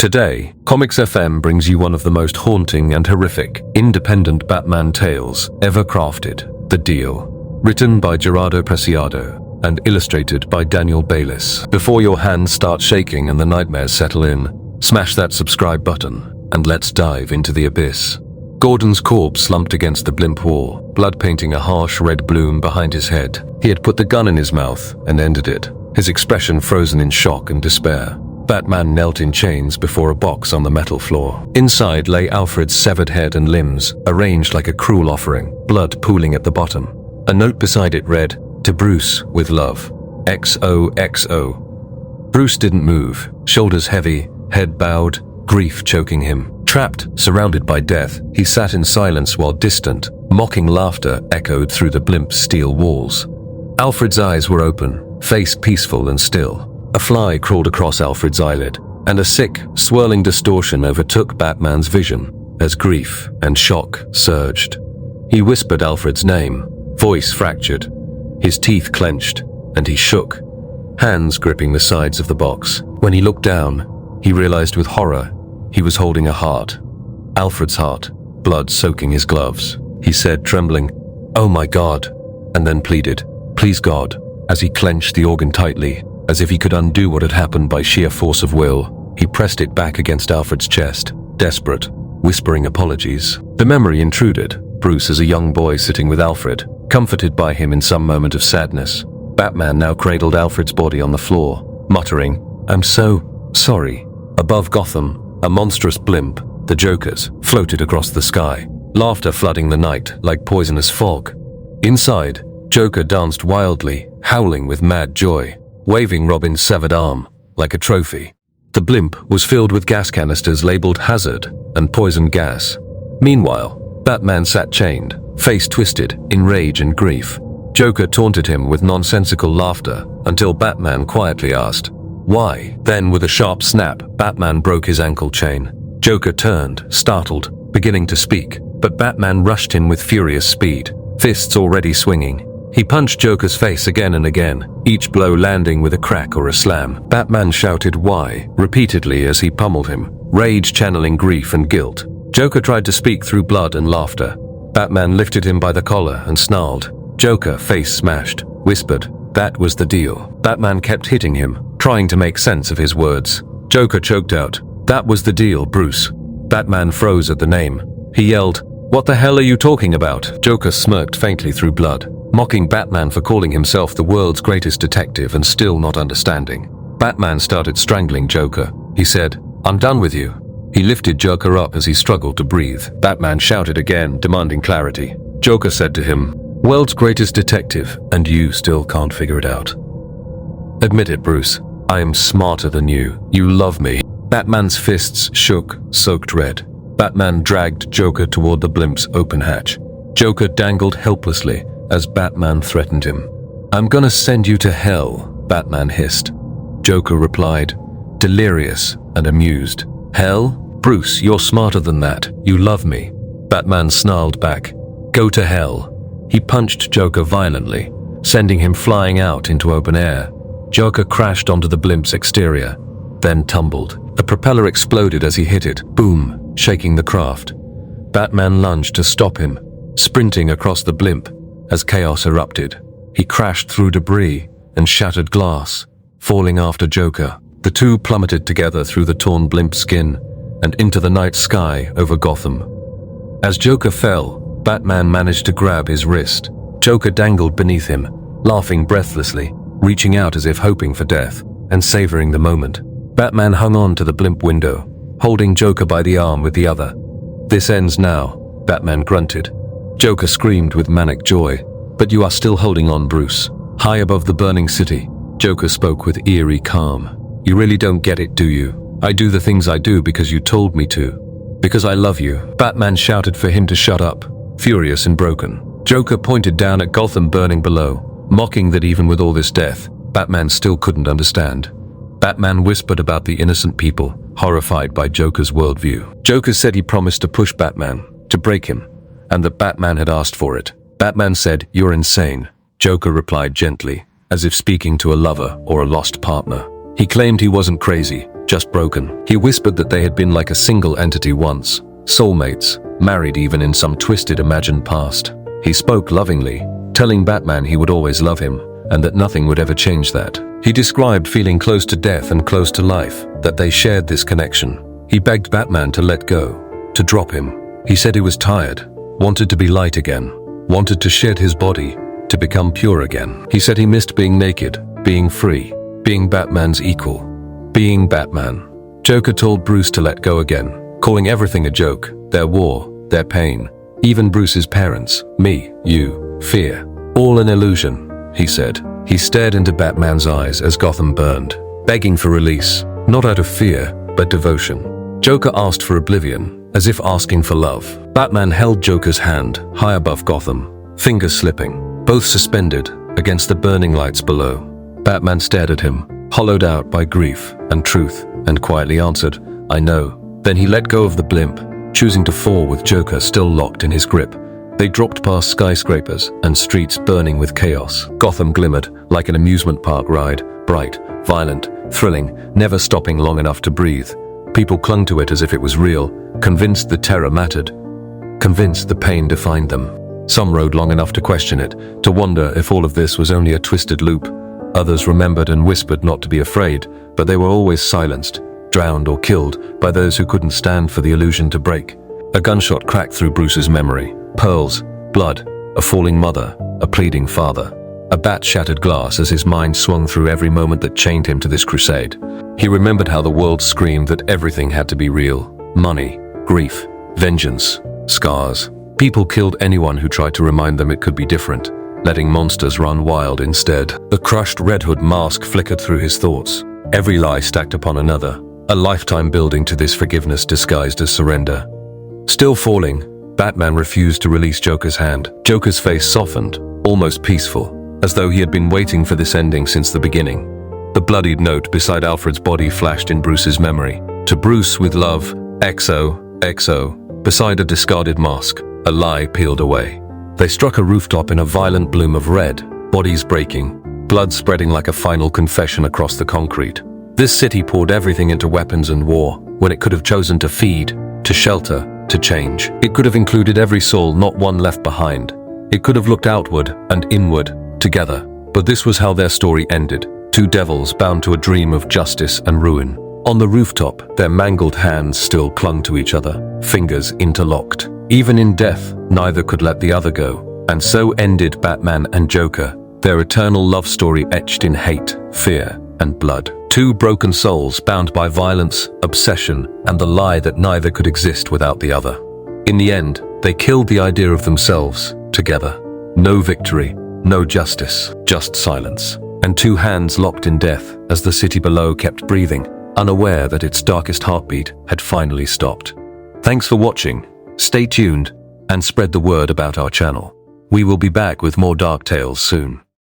Today, ComixFM brings you one of the most haunting and horrific, independent Batman tales ever crafted, The Deal. Written by Gerardo Preciado and illustrated by Daniel Bayliss. Before your hands start shaking and the nightmares settle in, smash that subscribe button and let's dive into the abyss. Gordon's corpse slumped against the blimp wall, blood painting a harsh red bloom behind his head. He had put the gun in his mouth and ended it, his expression frozen in shock and despair. Batman knelt in chains before a box on the metal floor. Inside lay Alfred's severed head and limbs, arranged like a cruel offering, blood pooling at the bottom. A note beside it read, "To Bruce, with love. XOXO. Bruce didn't move, shoulders heavy, head bowed, grief choking him. Trapped, surrounded by death, he sat in silence while distant, mocking laughter echoed through the blimp's steel walls. Alfred's eyes were open, face peaceful and still. A fly crawled across Alfred's eyelid, and a sick, swirling distortion overtook Batman's vision as grief and shock surged. He whispered Alfred's name, voice fractured, his teeth clenched, and he shook, hands gripping the sides of the box. When he looked down, he realized with horror he was holding a heart. Alfred's heart, blood soaking his gloves. He said, trembling, "Oh my God," and then pleaded, "Please God," as he clenched the organ tightly, as if he could undo what had happened by sheer force of will. He pressed it back against Alfred's chest, desperate, whispering apologies. The memory intruded, Bruce as a young boy sitting with Alfred, comforted by him in some moment of sadness. Batman now cradled Alfred's body on the floor, muttering, "I'm so sorry." Above Gotham, a monstrous blimp, the Joker's, floated across the sky, laughter flooding the night like poisonous fog. Inside, Joker danced wildly, howling with mad joy, waving Robin's severed arm like a trophy. The blimp was filled with gas canisters labeled hazard and poison gas. Meanwhile, Batman sat chained, face twisted, in rage and grief. Joker taunted him with nonsensical laughter until Batman quietly asked, "Why?" Then with a sharp snap, Batman broke his ankle chain. Joker turned, startled, beginning to speak, but Batman rushed in with furious speed, fists already swinging. He punched Joker's face again and again, each blow landing with a crack or a slam. Batman shouted "Why?" repeatedly as he pummeled him, rage channeling grief and guilt. Joker tried to speak through blood and laughter. Batman lifted him by the collar and snarled. Joker, face smashed, whispered, "That was the deal." Batman kept hitting him, trying to make sense of his words. Joker choked out, "That was the deal, Bruce." Batman froze at the name. He yelled, "What the hell are you talking about?" Joker smirked faintly through blood, mocking Batman for calling himself the world's greatest detective and still not understanding. Batman started strangling Joker. He said, "I'm done with you." He lifted Joker up as he struggled to breathe. Batman shouted again, demanding clarity. Joker said to him, "World's greatest detective, and you still can't figure it out. Admit it, Bruce. I am smarter than you. You love me." Batman's fists shook, soaked red. Batman dragged Joker toward the blimp's open hatch. Joker dangled helplessly as Batman threatened him. "I'm gonna send you to hell," Batman hissed. Joker replied, delirious and amused. "Hell? Bruce, you're smarter than that. You love me." Batman snarled back, "Go to hell." He punched Joker violently, sending him flying out into open air. Joker crashed onto the blimp's exterior, then tumbled. A propeller exploded as he hit it, boom, shaking the craft. Batman lunged to stop him, sprinting across the blimp as chaos erupted. He crashed through debris and shattered glass, falling after Joker. The two plummeted together through the torn blimp skin and into the night sky over Gotham. As Joker fell, Batman managed to grab his wrist. Joker dangled beneath him, laughing breathlessly, reaching out as if hoping for death and savoring the moment. Batman hung on to the blimp window, holding Joker by the arm with the other. "This ends now," Batman grunted. Joker screamed with manic joy. "But you are still holding on, Bruce." High above the burning city, Joker spoke with eerie calm. "You really don't get it, do you? I do the things I do because you told me to. Because I love you." Batman shouted for him to shut up, furious and broken. Joker pointed down at Gotham burning below, mocking that even with all this death, Batman still couldn't understand. Batman whispered about the innocent people, horrified by Joker's worldview. Joker said he promised to push Batman, to break him, and that Batman had asked for it. Batman said, "You're insane." Joker replied gently, as if speaking to a lover or a lost partner. He claimed he wasn't crazy, just broken. He whispered that they had been like a single entity once, soulmates, married even in some twisted imagined past. He spoke lovingly, telling Batman he would always love him, and that nothing would ever change that. He described feeling close to death and close to life, that they shared this connection. He begged Batman to let go, to drop him. He said he was tired, wanted to be light again, wanted to shed his body, to become pure again. He said he missed being naked, being free, being Batman's equal, being Batman. Joker told Bruce to let go again, calling everything a joke, their war, their pain, even Bruce's parents, me, you, fear. All an illusion, he said. He stared into Batman's eyes as Gotham burned, begging for release, not out of fear, but devotion. Joker asked for oblivion, as if asking for love. Batman held Joker's hand, high above Gotham, fingers slipping, both suspended against the burning lights below. Batman stared at him, hollowed out by grief and truth, and quietly answered, "I know." Then he let go of the blimp, choosing to fall with Joker still locked in his grip. They dropped past skyscrapers and streets burning with chaos. Gotham glimmered like an amusement park ride, bright, violent, thrilling, never stopping long enough to breathe. People clung to it as if it was real, convinced the terror mattered, convinced the pain defined them. Some rode long enough to question it, to wonder if all of this was only a twisted loop. Others remembered and whispered not to be afraid, but they were always silenced, drowned or killed by those who couldn't stand for the illusion to break. A gunshot cracked through Bruce's memory. Pearls, blood, a falling mother, a pleading father. A bat shattered glass as his mind swung through every moment that chained him to this crusade. He remembered how the world screamed that everything had to be real. Money, grief, vengeance, scars. People killed anyone who tried to remind them it could be different, letting monsters run wild instead. The crushed Red Hood mask flickered through his thoughts. Every lie stacked upon another, a lifetime building to this forgiveness disguised as surrender. Still falling, Batman refused to release Joker's hand. Joker's face softened, almost peaceful, as though he had been waiting for this ending since the beginning. The bloodied note beside Alfred's body flashed in Bruce's memory. To Bruce with love, XO, XO, beside a discarded mask, a lie peeled away. They struck a rooftop in a violent bloom of red, bodies breaking, blood spreading like a final confession across the concrete. This city poured everything into weapons and war, when it could have chosen to feed, to shelter, to change. It could have included every soul, not one left behind. It could have looked outward and inward, together. But this was how their story ended. Two devils bound to a dream of justice and ruin. On the rooftop, their mangled hands still clung to each other, fingers interlocked. Even in death, neither could let the other go. And so ended Batman and Joker, their eternal love story etched in hate, fear, and blood. Two broken souls bound by violence, obsession, and the lie that neither could exist without the other. In the end, they killed the idea of themselves, together. No victory, no justice, just silence. And two hands locked in death as the city below kept breathing, unaware that its darkest heartbeat had finally stopped. Thanks for watching. Stay tuned and spread the word about our channel. We will be back with more dark tales soon.